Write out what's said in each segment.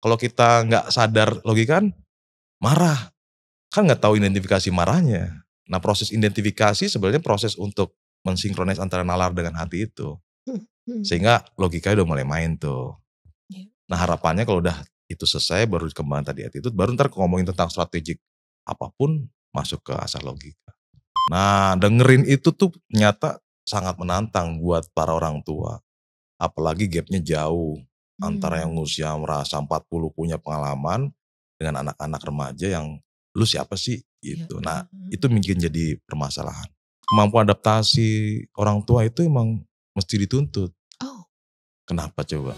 Kalau kita nggak sadar logika kan marah, kan nggak tahu identifikasi marahnya. Nah proses identifikasi sebenarnya proses untuk mensinkronis antara nalar dengan hati itu. Sehingga logikanya udah mulai main tuh. Nah harapannya kalau udah itu selesai baru dikembangkan tadi attitude, baru ntar ngomongin tentang strategik apapun masuk ke asas logika. Nah dengerin itu tuh ternyata sangat menantang buat para orang tua. Apalagi gapnya jauh antara yang usia merasa 40 punya pengalaman dengan anak-anak remaja yang lu siapa sih gitu. Nah itu mungkin jadi permasalahan. Kemampuan adaptasi orang tua itu emang mesti dituntut. Oh. Kenapa coba?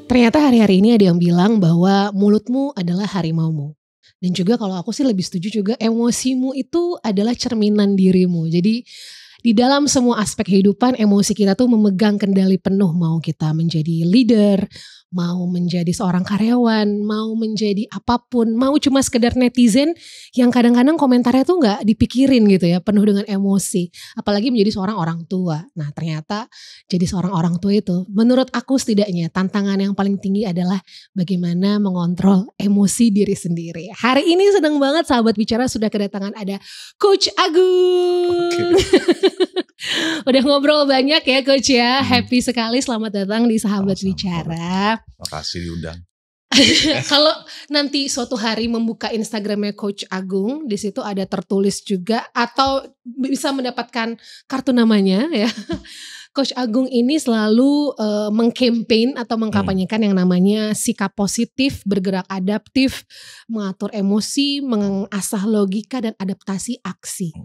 Ternyata hari-hari ini ada yang bilang bahwa mulutmu adalah harimaumu. Dan juga kalau aku sih lebih setuju juga emosimu itu adalah cerminan dirimu. Jadi di dalam semua aspek kehidupan emosi kita tuh memegang kendali penuh. Mau kita menjadi leader, mau menjadi seorang karyawan, mau menjadi apapun, mau cuma sekedar netizen yang kadang-kadang komentarnya tuh gak dipikirin gitu ya, penuh dengan emosi. Apalagi menjadi seorang orang tua. Nah ternyata jadi seorang orang tua itu menurut aku setidaknya tantangan yang paling tinggi adalah bagaimana mengontrol emosi diri sendiri. Hari ini senang banget sahabat bicara sudah kedatangan ada Coach Agung. Udah ngobrol banyak ya Coach ya. Happy sekali, selamat datang di sahabat bicara. Makasih diundang. Kalau nanti suatu hari membuka Instagramnya Coach Agung, di situ ada tertulis juga atau bisa mendapatkan kartu namanya ya. Coach Agung ini selalu mengkampanye atau mengkampanyekan yang namanya sikap positif, bergerak adaptif, mengatur emosi, mengasah logika dan adaptasi aksi.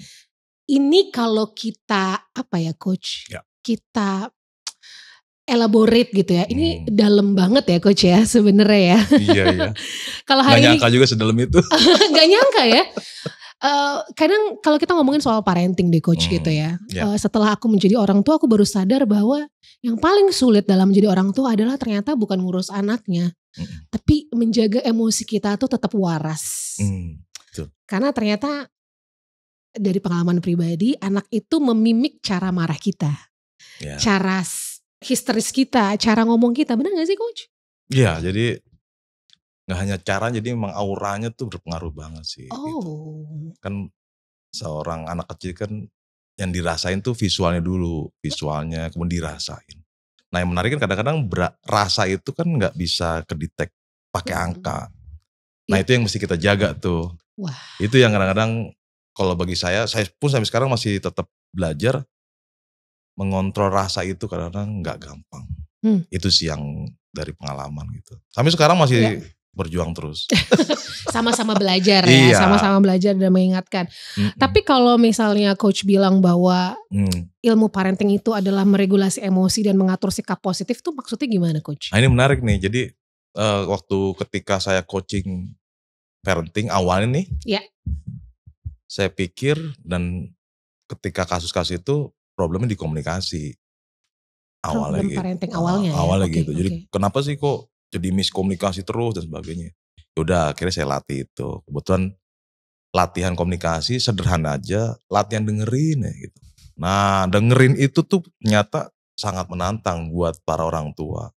Ini kalau kita apa ya Coach? Ya. Kita elaborate gitu ya. Ini dalam banget ya Coach ya sebenarnya ya. Iya ya. Kalau hari Gak nyangka juga sedalam itu. Gak nyangka ya. Kadang kalau kita ngomongin soal parenting deh Coach gitu ya. Setelah aku menjadi orang tua aku baru sadar bahwa yang paling sulit dalam menjadi orang tua adalah ternyata bukan ngurus anaknya. Tapi menjaga emosi kita tuh tetap waras. Karena ternyata dari pengalaman pribadi anak itu memimik cara marah kita. Cara histeris kita, cara ngomong kita, benar gak sih Coach? Iya, jadi gak hanya cara, jadi emang auranya tuh berpengaruh banget sih. Gitu. Kan seorang anak kecil kan yang dirasain tuh visualnya dulu, visualnya kemudian dirasain. Nah yang menarik kan kadang-kadang rasa itu kan gak bisa kedetek pakai angka. Nah itu yang mesti kita jaga tuh. Itu yang kadang-kadang kalau bagi saya pun sampai sekarang masih tetap belajar mengontrol rasa itu kadang-kadang gak gampang. Itu sih yang dari pengalaman gitu. Sampai sekarang masih berjuang terus. Sama-sama belajar ya, sama-sama belajar dan mengingatkan. Tapi kalau misalnya Coach bilang bahwa ilmu parenting itu adalah meregulasi emosi dan mengatur sikap positif tuh maksudnya gimana Coach? Nah ini menarik nih, jadi waktu ketika saya coaching parenting awalnya nih. Saya pikir dan ketika kasus-kasus itu problemnya di komunikasi. Awalnya Problem gitu. parenting awalnya ya? Awalnya gitu. Jadi kenapa sih kok jadi miskomunikasi terus dan sebagainya. Yaudah akhirnya saya latih itu. Kebetulan latihan komunikasi sederhana aja, latihan dengerin ya gitu. Nah dengerin itu tuh ternyata sangat menantang buat para orang tua.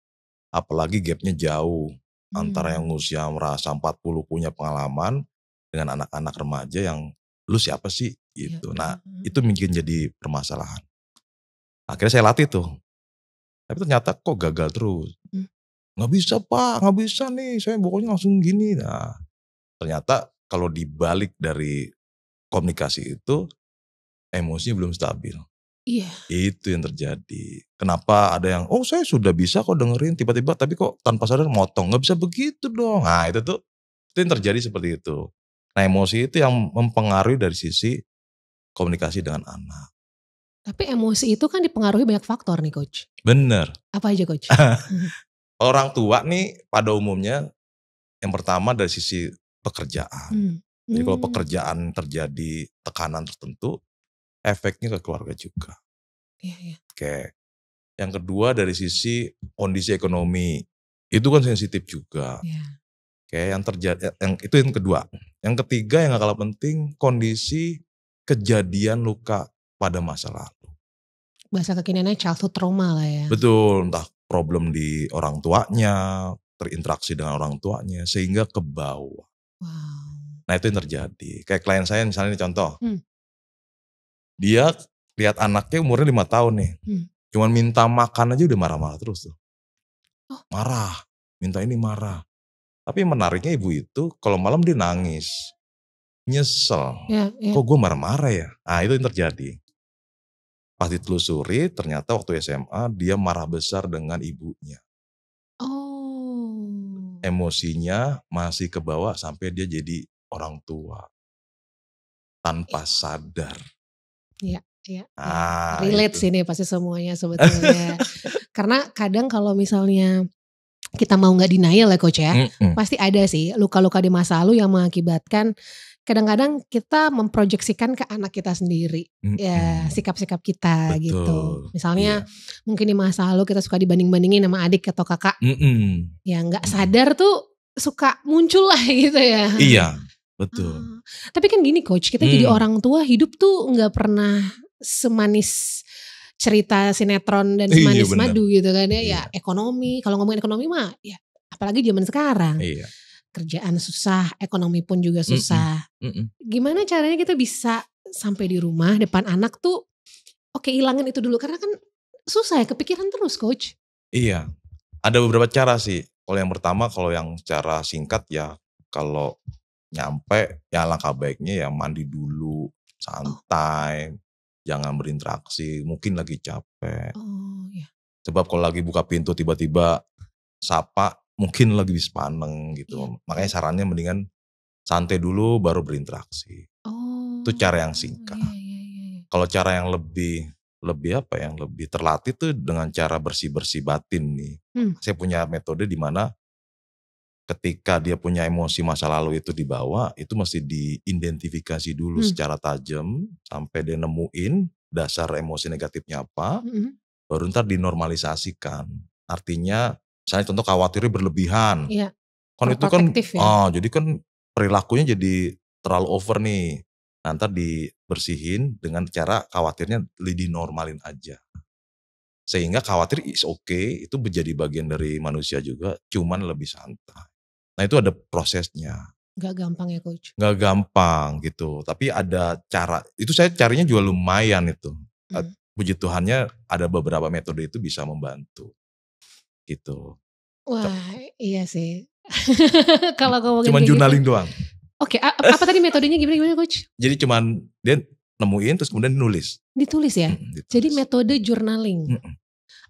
Apalagi gapnya jauh. Antara yang usia merasa 40 punya pengalaman dengan anak-anak remaja yang lu siapa sih gitu. Nah itu mungkin jadi permasalahan. Akhirnya saya latih tuh. Tapi ternyata kok gagal terus. Gak bisa Pak, gak bisa nih. Saya pokoknya langsung gini. Nah ternyata kalau dibalik dari komunikasi itu emosinya belum stabil. Itu yang terjadi. Kenapa ada yang saya sudah bisa kok dengerin tiba-tiba tapi kok tanpa sadar motong. Gak bisa begitu dong. Nah itu yang terjadi seperti itu. Nah emosi itu yang mempengaruhi dari sisi komunikasi dengan anak. Tapi emosi itu kan dipengaruhi banyak faktor nih Coach. Bener. Apa aja Coach? Orang tua nih pada umumnya yang pertama dari sisi pekerjaan. Jadi kalau pekerjaan terjadi tekanan tertentu, efeknya ke keluarga juga. Oke. Yang kedua dari sisi kondisi ekonomi, itu kan sensitif juga. Oke, yang terjadi itu yang kedua. Yang ketiga yang gak kalah penting, kondisi kejadian luka pada masa lalu. Bahasa kekiniannya childhood trauma lah ya. Betul, entah problem di orang tuanya, terinteraksi dengan orang tuanya sehingga kebawa. Wow. Nah itu yang terjadi. Kayak klien saya misalnya ini contoh. Hmm. Dia lihat anaknya umurnya 5 tahun nih. Cuman minta makan aja udah marah-marah terus tuh. Oh. Marah, minta ini marah. Tapi menariknya ibu itu kalau malam dia nangis. Nyesel. Ya. Kok gue marah-marah ya? Nah itu yang terjadi. Pas ditelusuri ternyata waktu SMA dia marah besar dengan ibunya. Oh. Emosinya masih kebawa sampai dia jadi orang tua. Tanpa sadar. Iya. Ah, relate itu. sih nih pasti semuanya sebetulnya. Karena kadang kalau misalnya kita mau gak denial ya coach ya. Pasti ada sih luka-luka di masa lalu yang mengakibatkan kadang-kadang kita memproyeksikan ke anak kita sendiri. Ya sikap-sikap kita. Betul. Gitu. Misalnya mungkin di masa lalu kita suka dibanding-bandingin sama adik atau kakak. Ya gak sadar tuh suka muncul lah gitu ya. Iya betul. Tapi kan gini coach, kita jadi orang tua hidup tuh gak pernah semanis cerita sinetron dan semanis madu gitu kan ya. Ya ekonomi, kalau ngomongin ekonomi mah ya apalagi zaman sekarang. Kerjaan susah, ekonomi pun juga susah. Gimana caranya kita bisa sampai di rumah depan anak tuh oke hilangin itu dulu. Karena kan susah ya, kepikiran terus coach. Iya, ada beberapa cara sih. Kalau yang pertama, kalau yang cara singkat ya kalau nyampe ya langkah baiknya ya mandi dulu, santai. Jangan berinteraksi, mungkin lagi capek. Sebab kalau lagi buka pintu tiba-tiba sapa, mungkin lagi sepaneng gitu. Makanya sarannya mendingan santai dulu baru berinteraksi. Itu cara yang singkat. Kalau cara yang lebih apa yang lebih terlatih tuh dengan cara bersih-bersih batin nih. Saya punya metode di mana ketika dia punya emosi masa lalu itu dibawa, itu mesti diidentifikasi dulu secara tajam sampai dia nemuin dasar emosi negatifnya apa, baru ntar dinormalisasikan. Artinya misalnya contoh khawatirnya berlebihan. Iya. Kan itu kan ya? jadi kan perilakunya jadi terlalu over nih. Nah, ntar dibersihin dengan cara khawatirnya dinormalin aja. Sehingga khawatir is okay, itu menjadi bagian dari manusia juga, cuman lebih santai. Nah itu ada prosesnya. Gak gampang ya coach? Gak gampang gitu, tapi ada cara, itu saya carinya juga lumayan itu. Puji Tuhannya ada beberapa metode itu bisa membantu. Gitu. Wah iya sih. Kalau ngomongin cuman journaling doang. Oke, apa tadi metodenya gimana coach? Jadi cuman dia nemuin terus kemudian nulis. Ditulis ya? Ditulis. Jadi metode journaling.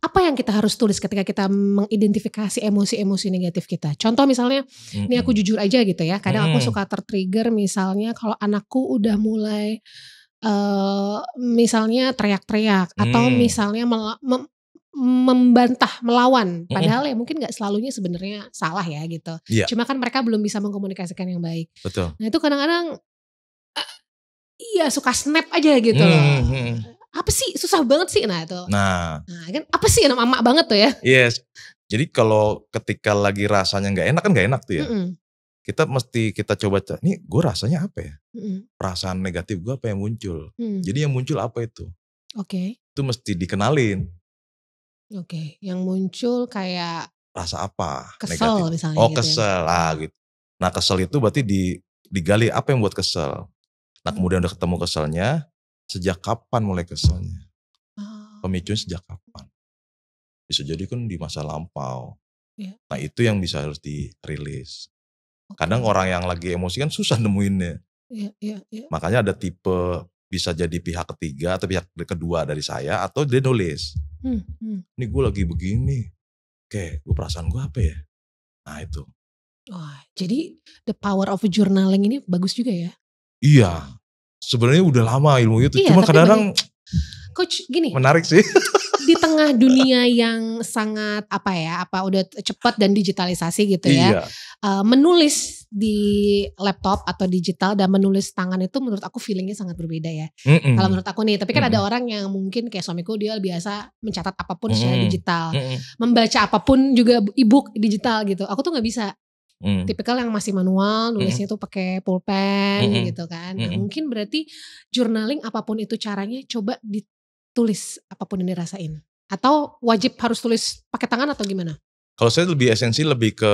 Apa yang kita harus tulis ketika kita mengidentifikasi emosi-emosi negatif kita? Contoh misalnya, ini aku jujur aja gitu ya. Kadang aku suka tertrigger misalnya kalau anakku udah mulai misalnya teriak-teriak atau misalnya membantah, melawan. Padahal ya mungkin gak selalunya sebenarnya salah ya gitu. Cuma kan mereka belum bisa mengkomunikasikan yang baik. Betul. Nah itu kadang-kadang iya suka snap aja gitu loh. Apa sih susah banget sih nah kan apa sih emak banget tuh ya. Yes. Jadi kalau ketika lagi rasanya gak enak kan gak enak tuh ya. Kita coba nih gue rasanya apa ya. Perasaan negatif gue apa yang muncul. Jadi yang muncul apa itu. Itu mesti dikenalin. Yang muncul kayak rasa apa kesel negatif. Misalnya gitu kesel gitu. Nah kesel itu berarti digali apa yang buat kesel. Nah kemudian udah ketemu keselnya, sejak kapan mulai keselnya? Pemicunya sejak kapan? Bisa jadi kan di masa lampau. Nah itu yang bisa harus dirilis. Kadang orang yang lagi emosi kan susah nemuinnya. Makanya ada tipe bisa jadi pihak ketiga atau pihak kedua dari saya atau dia nulis. Ini gue lagi begini. Oke, gue perasaan gue apa ya? Nah itu. Jadi the power of journaling ini bagus juga ya? Iya. Sebenarnya udah lama ilmu itu, cuma kadang-kadang coach gini. Menarik sih. Di tengah dunia yang sangat udah cepat dan digitalisasi gitu ya. Menulis di laptop atau digital dan menulis tangan itu menurut aku feelingnya sangat berbeda ya. Kalau menurut aku nih, tapi kan ada orang yang mungkin kayak suamiku dia biasa mencatat apapun secara digital. Membaca apapun juga e-book digital gitu. Aku tuh gak bisa. Tipikal yang masih manual, nulisnya tuh pakai pulpen gitu kan. Nah, mungkin berarti journaling apapun itu caranya, coba ditulis apapun yang dirasain. Atau wajib harus tulis pakai tangan atau gimana? Kalau saya lebih esensi lebih ke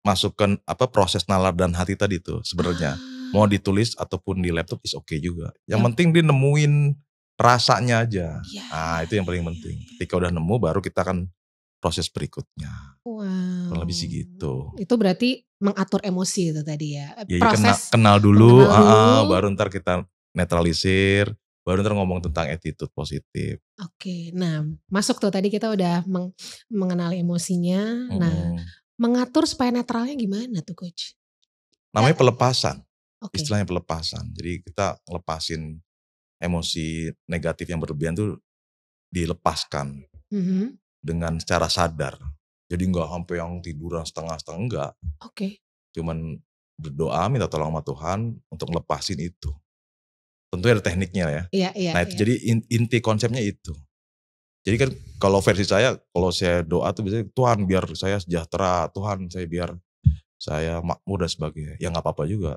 masukkan proses nalar dan hati tadi tuh sebenarnya. Mau ditulis ataupun di laptop is okay juga. Yang penting dia nemuin rasanya aja. Itu yang paling penting. Ketika udah nemu baru kita akan proses berikutnya. Wow. Kurang lebih sih gitu. Itu berarti mengatur emosi itu tadi ya. Proses kenal dulu, baru ntar kita netralisir, baru ntar ngomong tentang attitude positif. Oke, nah masuk tuh tadi kita udah mengenali emosinya. Nah, mengatur supaya netralnya gimana tuh Coach? Namanya pelepasan. Istilahnya pelepasan. Jadi kita ngelepasin emosi negatif yang berlebihan tuh dilepaskan dengan secara sadar. Jadi nggak sampai yang tiduran setengah-setengah, enggak. Cuman berdoa minta tolong sama Tuhan untuk ngelepasin itu. Tentunya ada tekniknya ya. Nah itu jadi inti konsepnya itu. Jadi kan kalau versi saya, kalau saya doa tuh biasanya Tuhan biar saya sejahtera, Tuhan biar saya makmur dan sebagainya. Ya nggak apa-apa juga.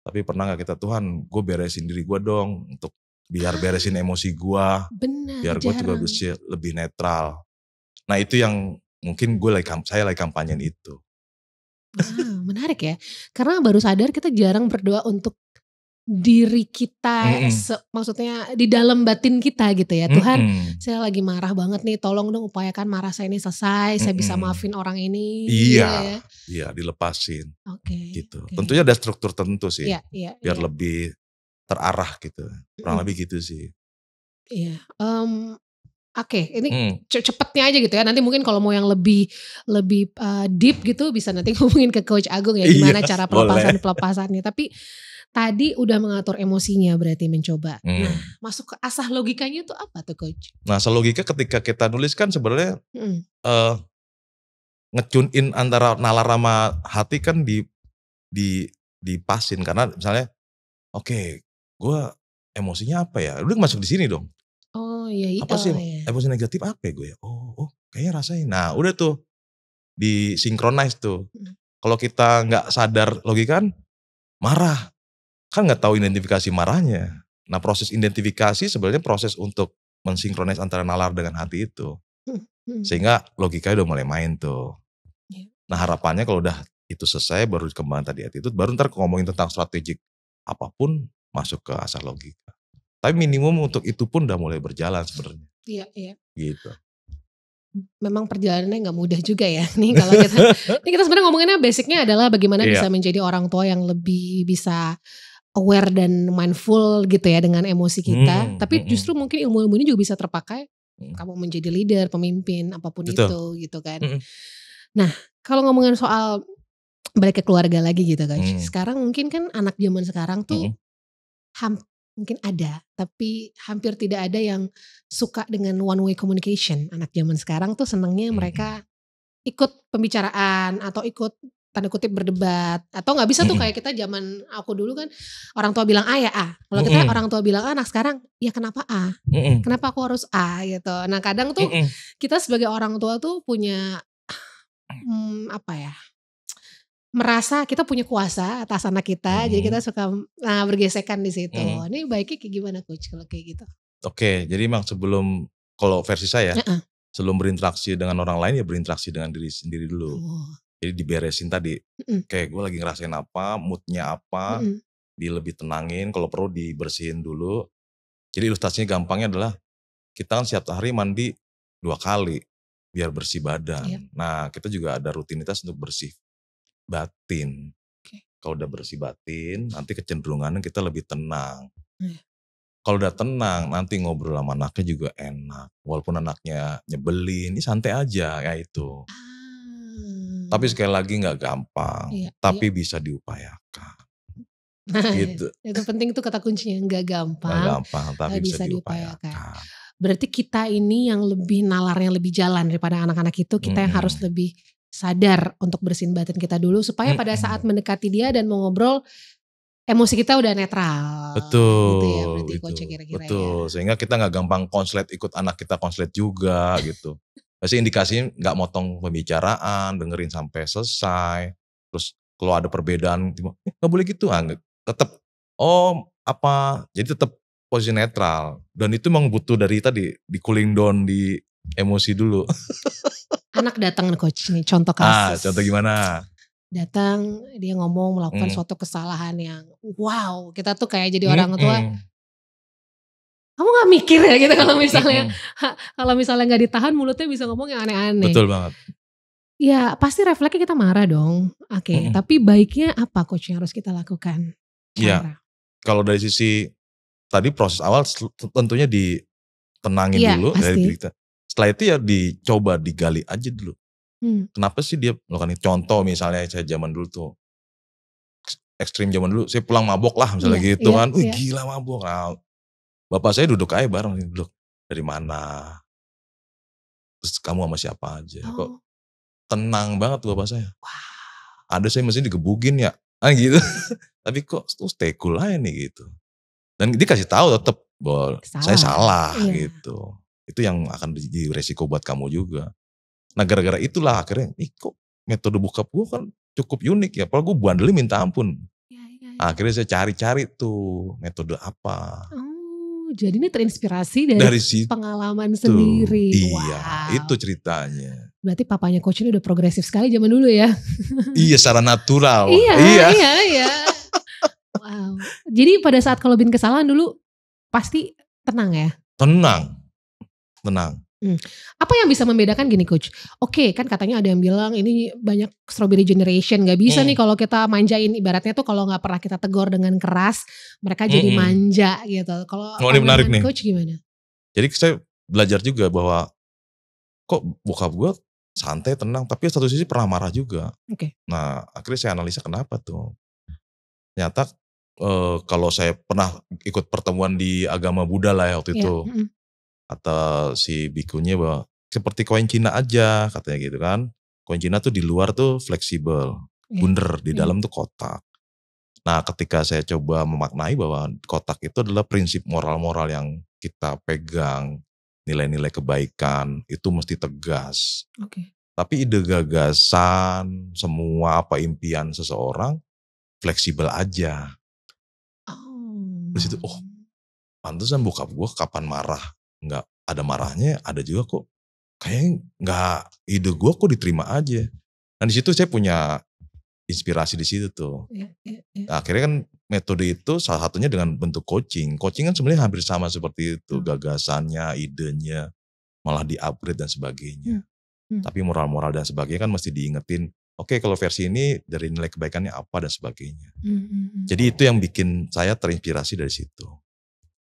Tapi pernah nggak kita Tuhan, gue beresin diri gue dong untuk biar beresin emosi gue, biar gue juga bisa lebih netral. Nah itu yang mungkin saya lagi kampanyen itu. Menarik ya, karena baru sadar kita jarang berdoa untuk diri kita, maksudnya di dalam batin kita gitu ya. Tuhan, saya lagi marah banget nih, tolong dong upayakan marah saya ini selesai, saya bisa maafin orang ini. Iya, dilepasin. Gitu. Tentunya ada struktur tertentu sih, biar lebih terarah gitu. Kurang lebih gitu sih. Iya. Ini cepetnya aja gitu ya. Nanti mungkin kalau mau yang lebih deep gitu bisa nanti ngomongin ke Coach Agung ya gimana cara pelepasannya. Tapi tadi udah mengatur emosinya berarti mencoba. Nah, masuk ke asah logikanya tuh apa tuh Coach? Nah, asah logika ketika kita nulis kan sebenarnya nge-tune in antara nalar sama hati kan dipasin karena misalnya gue emosinya apa ya? Udah masuk di sini dong. Apa sih emosi negatif apa ya gue ya? Oh kayaknya rasain. Nah udah tuh disinkronize tuh. Kalau kita nggak sadar logika kan marah. Kan nggak tahu identifikasi marahnya. Nah proses identifikasi sebenarnya proses untuk mensinkronis antara nalar dengan hati itu. Sehingga logikanya udah mulai main tuh. Nah harapannya kalau udah itu selesai baru dikembangkan tadi attitude. Baru ntar ngomongin tentang strategik apapun masuk ke asal logika. Tapi minimum untuk itu pun udah mulai berjalan sebenarnya. Iya. Gitu. Memang perjalanannya nggak mudah juga ya. Nih kalau kita sebenarnya ngomonginnya basicnya adalah bagaimana bisa menjadi orang tua yang lebih bisa aware dan mindful gitu ya dengan emosi kita. Tapi justru mungkin ilmu-ilmu ini juga bisa terpakai kamu menjadi leader, pemimpin, apapun itu gitu kan. Nah kalau ngomongin soal balik ke keluarga lagi gitu Coach. Sekarang mungkin kan anak zaman sekarang tuh mungkin ada, tapi hampir tidak ada yang suka dengan one way communication. Anak zaman sekarang tuh senengnya mereka ikut pembicaraan atau ikut tanda kutip berdebat. Atau gak bisa tuh kayak kita zaman aku dulu kan orang tua bilang A ya A. Kalau kita orang tua bilang A, anak sekarang ya kenapa A? Kenapa aku harus A gitu. Nah kadang tuh kita sebagai orang tua tuh punya merasa kita punya kuasa atas anak kita, jadi kita suka bergesekan di situ. Ini baiknya kayak gimana Coach kalau kayak gitu? Oke, jadi emang kalau versi saya, sebelum berinteraksi dengan orang lain ya berinteraksi dengan diri sendiri dulu. Jadi diberesin tadi, kayak gue lagi ngerasain apa, moodnya apa, lebih tenangin, kalau perlu dibersihin dulu. Jadi ilustrasinya gampangnya adalah kita kan setiap hari mandi 2 kali biar bersih badan. Nah kita juga ada rutinitas untuk bersih batin. Kalau udah bersih batin, nanti kecenderungannya kita lebih tenang. Kalau udah tenang, nanti ngobrol sama anaknya juga enak. Walaupun anaknya nyebelin, ini santai aja ya itu. Tapi sekali lagi gak gampang, tapi bisa diupayakan. Gitu. Itu penting tuh kata kuncinya, gak gampang tapi bisa diupayakan. Berarti kita ini yang lebih nalarnya lebih jalan daripada anak-anak itu, kita yang harus lebih sadar untuk bersihin batin kita dulu supaya pada saat mendekati dia dan mau ngobrol emosi kita udah netral. Betul. Gitu ya berarti Coach kira-kira betul. Sehingga kita gak gampang konslet ikut anak kita konslet juga gitu. Pasti indikasinya gak motong pembicaraan, dengerin sampai selesai. Terus kalau ada perbedaan, nggak boleh gitu, tetap jadi tetap posisi netral. Dan itu memang butuh dari tadi di cooling down, di emosi dulu. Anak datang coach nih, contoh kasus. Contoh gimana? Datang, dia ngomong melakukan suatu kesalahan yang wow, kita tuh kayak jadi orang tua. Kamu gak mikir ya gitu kalau misalnya gak ditahan mulutnya bisa ngomong yang aneh-aneh. Betul banget. Ya pasti refleksnya kita marah dong. Oke, tapi baiknya apa coach yang harus kita lakukan? Iya, kalau dari sisi tadi proses awal tentunya ditenangin dulu dari diri kita. Setelah itu ya dicoba digali aja dulu. Kenapa sih dia melakukan ini? Contoh misalnya saya zaman dulu tuh, ekstrim zaman dulu, saya pulang mabok lah misalnya gitu kan. Wih gila mabok. Nah, bapak saya duduk aja bareng, duduk dari mana? Terus kamu sama siapa aja? Kok tenang banget tuh bapak saya. Wow. Ada saya mesti digebukin ya, gitu. Tapi kok stay cool aja nih gitu. Dan dia kasih tahu tetap bahwa saya salah gitu. Itu yang akan jadi resiko buat kamu juga. Nah gara-gara itulah akhirnya, kok metode bokap gue kan cukup unik ya. Padahal gue bandelnya minta ampun. Akhirnya saya cari-cari tuh metode apa. Jadi ini terinspirasi dari pengalaman sendiri. Iya, itu ceritanya. Berarti papanya coach ini udah progresif sekali zaman dulu ya. Iya, secara natural. Iya. Wow. Jadi pada saat kalau bikin kesalahan dulu pasti tenang ya? Tenang. Apa yang bisa membedakan gini coach? Oke, kan katanya ada yang bilang ini banyak strawberry generation, gak bisa nih kalau kita manjain, ibaratnya tuh kalau gak pernah kita tegur dengan keras mereka jadi manja gitu. Kalau ini menarik nih coach gimana? Jadi saya belajar juga bahwa kok bokap gue santai tenang, tapi satu sisi pernah marah juga. Nah akhirnya saya analisa kenapa tuh. Ternyata kalau saya pernah ikut pertemuan di agama Buddha lah ya waktu itu. Atau si bikunya bahwa seperti koin Cina aja katanya gitu kan. Koin Cina tuh di luar tuh fleksibel, bundar, di dalam tuh kotak. Nah ketika saya coba memaknai bahwa kotak itu adalah prinsip moral-moral yang kita pegang, nilai-nilai kebaikan itu mesti tegas. Tapi ide gagasan, semua apa impian seseorang fleksibel aja. Terus itu pantesan bokap gue kapan marah nggak ada marahnya, ada juga kok kayaknya nggak, ide gue kok diterima aja. Nah di situ saya punya inspirasi di situ tuh. Nah, akhirnya kan metode itu salah satunya dengan bentuk coaching. Coaching kan sebenarnya hampir sama seperti itu, gagasannya, idenya, malah di-upgrade dan sebagainya. Tapi moral-moral dan sebagainya kan mesti diingetin. Oke, kalau versi ini dari nilai kebaikannya apa dan sebagainya. Jadi itu yang bikin saya terinspirasi dari situ.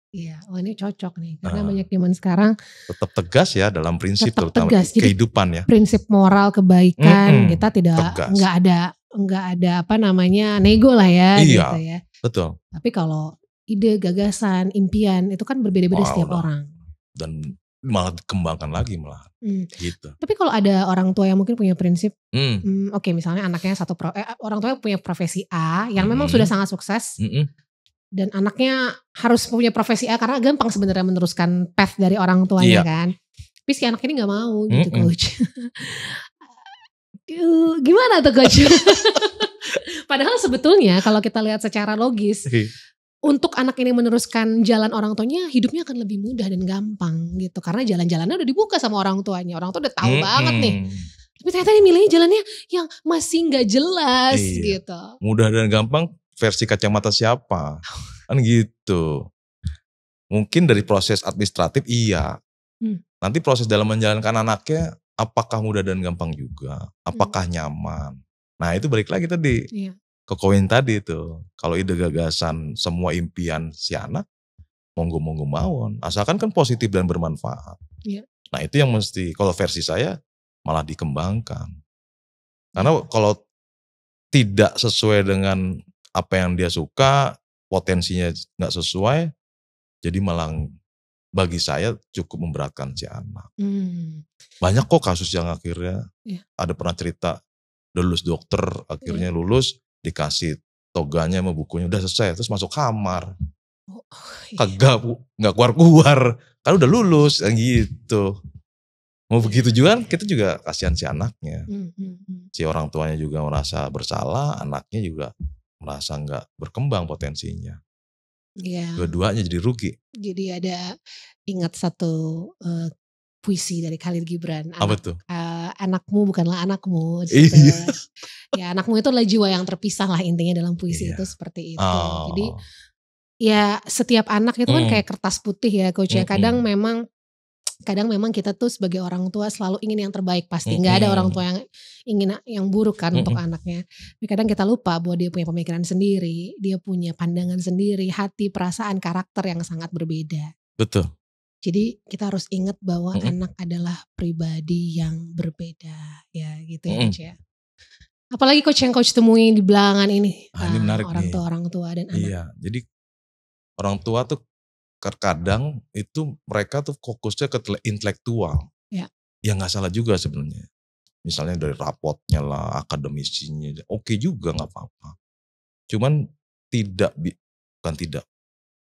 Iya, ini cocok nih karena banyak zaman sekarang tetap tegas ya dalam prinsip terutama kehidupan ya. Prinsip moral kebaikan kita nggak ada apa namanya nego lah ya gitu ya. Betul. Tapi kalau ide, gagasan, impian itu kan berbeda-beda setiap orang. Dan malah dikembangkan lagi malah. Gitu. Tapi kalau ada orang tua yang mungkin punya prinsip, oke, misalnya anaknya orang tua punya profesi A yang memang sudah sangat sukses. Dan anaknya harus punya profesi A karena gampang sebenarnya meneruskan path dari orang tuanya kan. Tapi si anak ini gak mau gitu coach. Gimana tuh coach? Padahal sebetulnya kalau kita lihat secara logis, untuk anak ini meneruskan jalan orang tuanya hidupnya akan lebih mudah dan gampang gitu. Karena jalan-jalannya udah dibuka sama orang tuanya. Orang tua udah tahu banget nih. Tapi ternyata dia milihnya jalannya yang masih gak jelas gitu. Mudah dan gampang. Versi kacamata siapa? Kan gitu. Mungkin dari proses administratif Nanti proses dalam menjalankan anaknya apakah mudah dan gampang juga? Apakah nyaman? Nah itu balik lagi tadi. Ke koin tadi itu. Kalau ide gagasan semua impian si anak, monggo-monggo mawon. Asalkan kan positif dan bermanfaat. Nah itu yang mesti, kalau versi saya malah dikembangkan. Karena kalau tidak sesuai dengan apa yang dia suka, potensinya gak sesuai, jadi malah bagi saya cukup memberatkan si anak. Banyak kok kasus yang akhirnya, ada pernah cerita, lulus dokter, akhirnya lulus, dikasih toganya sama bukunya, udah selesai, terus masuk kamar. Kagak, gak keluar-keluar, kan udah lulus, gitu. Mau begitu juga kita juga kasihan si anaknya. Hmm. Si orang tuanya juga merasa bersalah, anaknya juga merasa nggak berkembang potensinya. Ya, Dua-duanya jadi rugi. jadi ada ingat satu puisi dari Khalil Gibran, Apa tuh? anakmu bukanlah anakmu gitu. Iya. Ya, anakmu itu adalah jiwa yang terpisah lah intinya dalam puisi itu seperti itu. Jadi ya setiap anak itu kan kayak kertas putih ya Coach ya. Kadang memang kita tuh sebagai orang tua selalu ingin yang terbaik pasti. Nggak ada orang tua yang ingin yang buruk kan untuk anaknya. Tapi kadang kita lupa bahwa dia punya pemikiran sendiri, dia punya pandangan sendiri, hati, perasaan, karakter yang sangat berbeda. Betul. Jadi kita harus ingat bahwa anak adalah pribadi yang berbeda ya gitu ya Coach ya. Apalagi Coach yang Coach temui di belakangan ini, Ini menarik orang tua dan anak. Iya, jadi orang tua tuh terkadang itu mereka tuh fokusnya ke intelektual. Ya. Ya nggak salah juga sebenarnya. Misalnya dari rapotnya lah, akademisinya, oke juga nggak apa-apa. Cuman bukan tidak.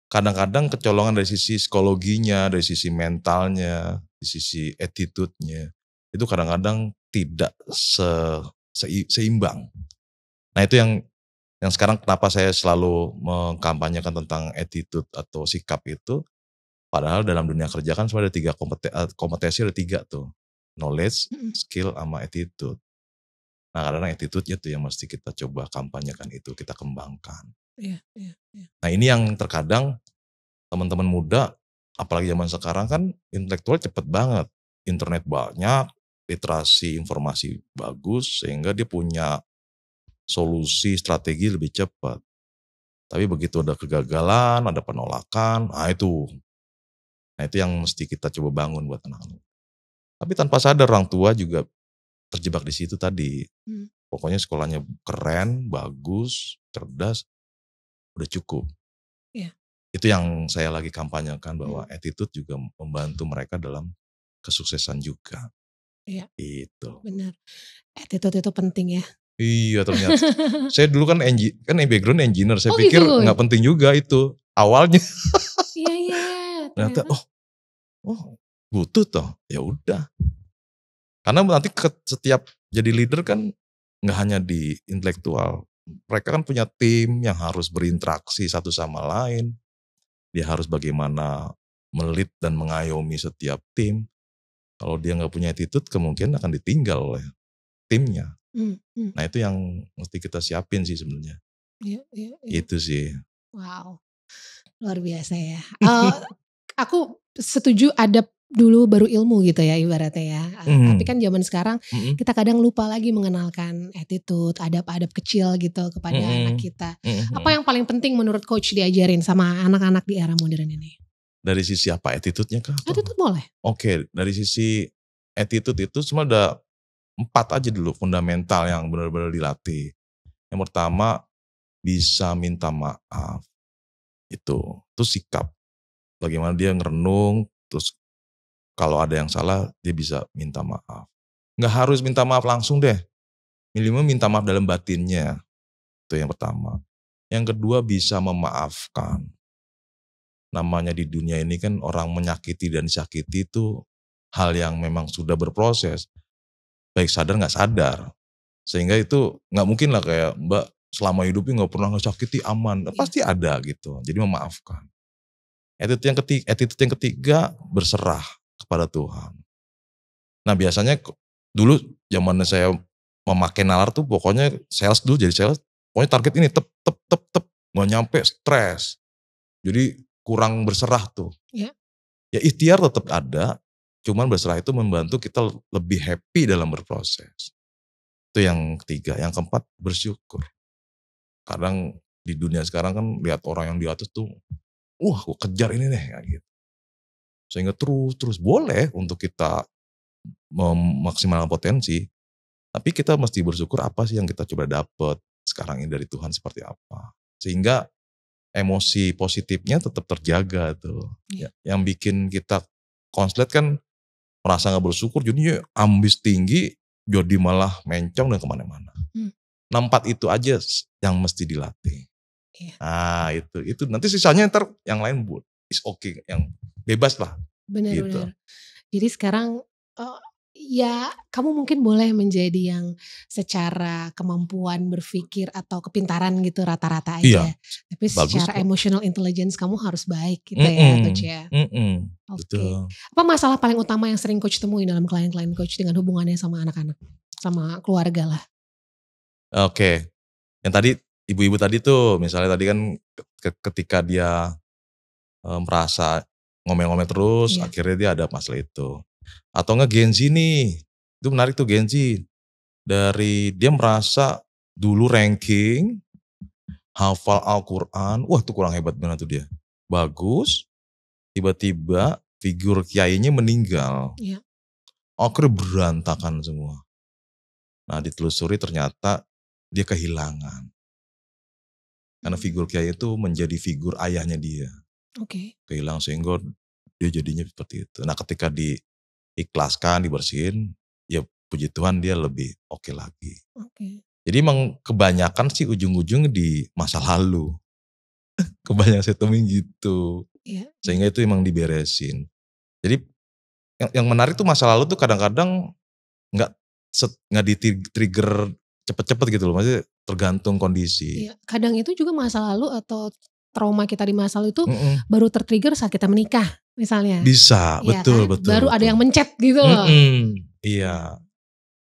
Kadang-kadang kecolongan dari sisi psikologinya, dari sisi mentalnya, dari sisi attitude-nya, itu kadang-kadang tidak seimbang. Nah itu yang sekarang kenapa saya selalu mengkampanyekan tentang attitude atau sikap itu, padahal dalam dunia kerja kan sebenarnya ada 3 kompetensi ada 3 tuh. Knowledge, skill, sama attitude. Nah kadang-kadang attitude-nya tuh yang mesti kita coba kampanyekan itu, kita kembangkan. Iya. Nah ini yang terkadang teman-teman muda, apalagi zaman sekarang kan intelektual cepet banget. Internet banyak, literasi informasi bagus, sehingga dia punya solusi, strategi lebih cepat. Tapi begitu ada kegagalan, ada penolakan, nah itu yang mesti kita coba bangun buat anak-anak. Tapi tanpa sadar orang tua juga terjebak di situ tadi. Pokoknya sekolahnya keren, bagus, cerdas, udah cukup. Iya. Itu yang saya lagi kampanyekan bahwa attitude juga membantu mereka dalam kesuksesan juga. Iya. Itu. Benar. Attitude itu penting ya. Iya ternyata. Saya dulu kan background engineer, saya pikir gitu. nggak penting juga itu awalnya. Iya. Ternyata butuh toh, ya udah. Karena nanti setiap jadi leader kan nggak hanya di intelektual, mereka kan punya tim yang harus berinteraksi satu sama lain. Dia harus bagaimana melit dan mengayomi setiap tim. Kalau dia nggak punya attitude, kemungkinan akan ditinggal oleh timnya. Nah itu yang mesti kita siapin sih sebenarnya. Iya. Itu sih. Wow, luar biasa ya. Aku setuju adab dulu baru ilmu gitu ya ibaratnya ya. Tapi kan zaman sekarang kita kadang lupa lagi mengenalkan attitude, adab-adab kecil gitu kepada anak kita. Apa yang paling penting menurut Coach diajarin sama anak-anak di era modern ini? Dari sisi apa? Attitude-nya kah? Attitude boleh. Oke, dari sisi attitude itu semua ada 4 aja dulu fundamental yang benar-benar dilatih. Yang pertama bisa minta maaf. Itu sikap. Bagaimana dia ngerenung, terus kalau ada yang salah dia bisa minta maaf. Nggak harus minta maaf langsung deh. Minimal minta maaf dalam batinnya. Itu yang pertama. Yang kedua bisa memaafkan. Namanya di dunia ini kan orang menyakiti dan disakiti itu hal yang memang sudah berproses. Baik sadar nggak sadar. Sehingga itu nggak mungkin lah kayak Mbak selama hidupnya nggak pernah ngesakiti aman. Pasti ada gitu. Jadi memaafkan. Attitude yang ketiga berserah kepada Tuhan. Nah biasanya dulu zamannya saya memakai nalar tuh pokoknya sales dulu jadi sales. Pokoknya target ini tep. Nggak nyampe stres. Jadi kurang berserah tuh. Ya. Ya ikhtiar tetap ada. Cuman berserah itu membantu kita lebih happy dalam berproses. Itu yang ketiga. Yang keempat bersyukur. Kadang di dunia sekarang kan lihat orang yang di atas tuh, gue kejar ini nih kayak gitu. Sehingga terus boleh untuk kita memaksimalkan potensi. Tapi kita mesti bersyukur apa sih yang kita coba dapet sekarang ini dari Tuhan seperti apa. Sehingga emosi positifnya tetap terjaga tuh. Ya. Yang bikin kita konslet kan merasa gak bersyukur jadinya ambis tinggi jadi malah mencong dan kemana-mana. Nah 4 itu aja yang mesti dilatih. Iya. Nah itu nanti sisanya ntar yang lain is okay, yang bebas lah. Benar. Gitu. Jadi sekarang ya kamu mungkin boleh menjadi yang secara kemampuan berpikir atau kepintaran gitu rata-rata aja. Iya, Tapi bagus secara kok. emotional intelligence kamu harus baik gitu ya coach ya. Oke. Betul. Apa masalah paling utama yang sering coach temui dalam klien-klien coach dengan hubungannya sama anak-anak, sama keluarga lah? Oke, yang tadi ibu-ibu tadi tuh misalnya tadi kan ketika dia merasa ngomel-ngomel terus Iya. akhirnya dia ada masalah itu. Atau enggak Gen Z nih, itu menarik tuh Gen Z. Dari dia merasa dulu ranking, hafal Al-Quran, wah itu kurang hebat banget tuh dia. Bagus, tiba-tiba figur kiainya meninggal. Iya. Akhirnya berantakan semua. Nah ditelusuri ternyata dia kehilangan. Karena figur kiai itu menjadi figur ayahnya dia. Oke. Kehilangan sehingga dia jadinya seperti itu. Nah ketika diikhlaskan, dibersihin, ya puji Tuhan dia lebih oke lagi. Oke. Jadi emang kebanyakan sih ujung-ujung di masa lalu. Kebanyakan saya temuin gitu. Iya. Sehingga itu emang diberesin. Jadi yang menarik tuh masa lalu tuh kadang-kadang nggak di-trigger cepet-cepet gitu loh. Maksudnya tergantung kondisi. Iya. Kadang itu juga masa lalu atau trauma kita di masa lalu itu Mm-mm. baru tertrigger saat kita menikah misalnya. Bisa, Iya betul, kan? betul. Baru betul. ada yang mencet gitu loh. Iya.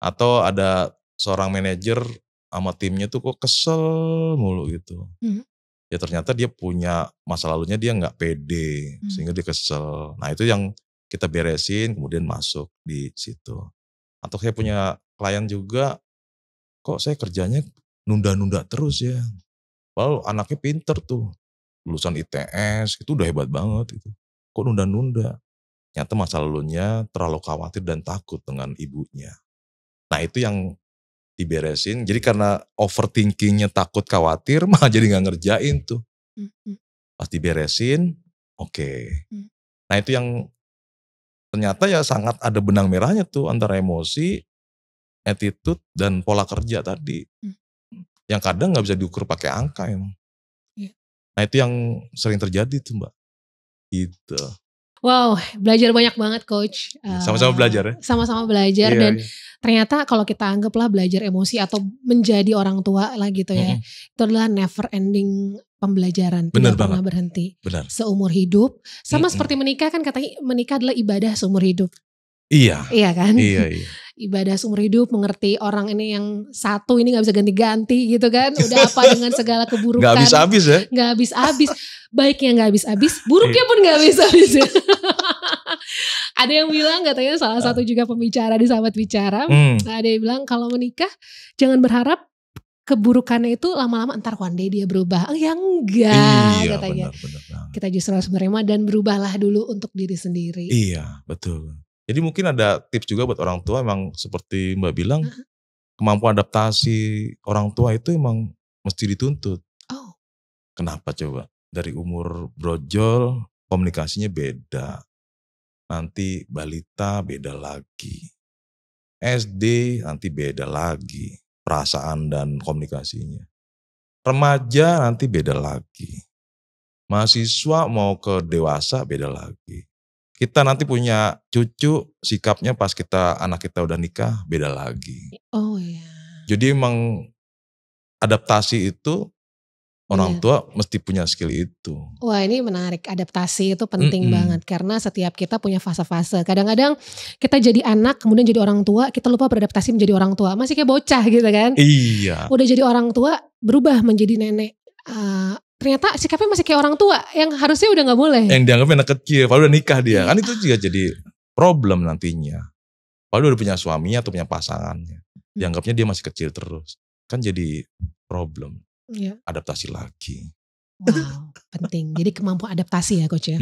Atau ada seorang manajer sama timnya tuh kok kesel mulu gitu. Ya ternyata dia punya masa lalunya dia nggak pede sehingga dia kesel. Nah itu yang kita beresin kemudian masuk di situ. Atau saya punya klien juga, kok saya kerjanya nunda-nunda terus ya. Padahal anaknya pinter tuh, lulusan ITS itu udah hebat banget gitu. Kok nunda-nunda? Ternyata masa lalunya terlalu khawatir dan takut dengan ibunya. Nah itu yang diberesin. Jadi karena overthinkingnya takut khawatir malah jadi gak ngerjain tuh. Pas diberesin, oke. Nah itu yang ternyata ya sangat ada benang merahnya tuh antara emosi, attitude, dan pola kerja tadi. Yang kadang gak bisa diukur pakai angka emang. Nah itu yang sering terjadi tuh Mbak. Gitu. Wow, belajar banyak banget coach. Sama-sama belajar ya. Sama-sama belajar dan ternyata kalau kita anggaplah belajar emosi atau menjadi orang tua lah gitu ya. Itu adalah never ending pembelajaran. Tidak pernah berhenti. Benar. Seumur hidup. Sama seperti menikah kan katanya menikah adalah ibadah seumur hidup. Iya. Iya kan? Iya. Ibadah seumur hidup, mengerti orang ini yang satu ini gak bisa ganti-ganti gitu kan. Udah apa dengan segala keburukan. Gak habis-habis ya. Gak habis-habis. Baiknya gak habis-habis, buruknya pun gak habis-habis ya. Ada yang bilang katanya salah satu juga pembicara di Sahabat Bicara. Ada yang bilang kalau menikah jangan berharap keburukannya itu lama-lama entar one day dia berubah. Ya enggak katanya. Benar. Kita justru harus menerima dan berubahlah dulu untuk diri sendiri. Iya betul. Jadi mungkin ada tips juga buat orang tua emang seperti Mbak bilang. Kemampuan adaptasi orang tua itu emang mesti dituntut. Oh. Kenapa coba? Dari umur brojol komunikasinya beda. Nanti balita beda lagi. SD nanti beda lagi. Perasaan dan komunikasinya. Remaja nanti beda lagi. Mahasiswa mau ke dewasa beda lagi. Kita nanti punya cucu, sikapnya pas anak kita udah nikah beda lagi. Oh iya. Jadi emang adaptasi itu orang tua mesti punya skill itu. Wah ini menarik, adaptasi itu penting banget karena setiap kita punya fase-fase. Kadang-kadang kita jadi anak kemudian jadi orang tua, kita lupa beradaptasi menjadi orang tua. Masih kayak bocah gitu kan. Iya. Udah jadi orang tua berubah menjadi nenek. Ternyata sikapnya masih kayak orang tua yang harusnya udah gak boleh. Yang dianggapnya anak kecil, padahal udah nikah dia. Kan itu juga jadi problem nantinya. Padahal udah punya suaminya atau punya pasangannya. Dianggapnya dia masih kecil terus. Kan jadi problem. Adaptasi lagi. Wow, penting. Jadi kemampuan adaptasi ya coach ya.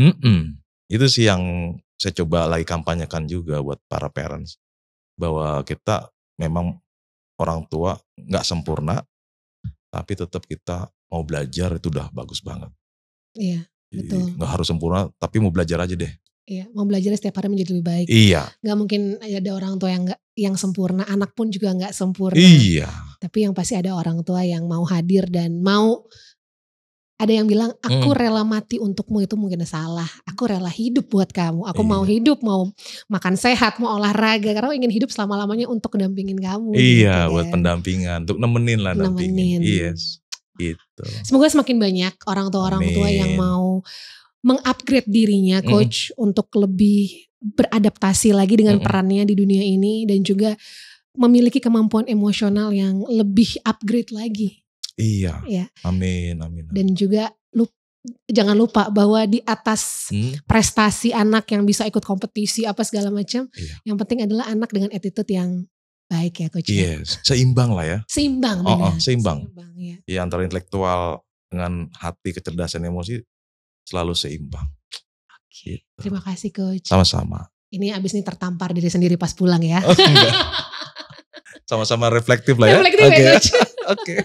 Itu sih yang saya coba lagi kampanyekan juga buat para parents. Bahwa kita memang orang tua gak sempurna. Tapi tetap kita mau belajar itu udah bagus banget. Iya, betul. Gak harus sempurna, tapi mau belajar aja deh. Iya, mau belajar setiap hari menjadi lebih baik. Iya. Gak mungkin ada orang tua yang sempurna, anak pun juga gak sempurna. Iya. Tapi yang pasti ada orang tua yang mau hadir dan mau Ada yang bilang aku Hmm. rela mati untukmu, itu mungkin salah. Aku rela hidup buat kamu. Aku mau Iya. hidup, mau makan sehat, mau olahraga. Karena aku ingin hidup selama-lamanya untuk mendampingin kamu. Iya, gitu buat kan. pendampingan, untuk nemenin lah, dampingin. Nemenin. Yes, gitu. Semoga semakin banyak orang tua yang Amin. mau mengupgrade dirinya, Mm-mm. coach, untuk lebih beradaptasi lagi dengan Mm-mm. perannya di dunia ini dan juga memiliki kemampuan emosional yang lebih upgrade lagi. Iya. Ya. Amin, amin. Dan juga jangan lupa bahwa di atas prestasi anak yang bisa ikut kompetisi apa segala macam, Iya. yang penting adalah anak dengan attitude yang baik ya coach. Yes, seimbang lah ya. Seimbang, benar. Seimbang. Ya. Ya, antara intelektual dengan hati, kecerdasan, emosi selalu seimbang. Oke. Gitu. Terima kasih coach. Sama-sama. Ini abis ini tertampar diri sendiri pas pulang ya. Enggak. Sama-sama reflektif lah ya. Reflektif ya coach. Oke.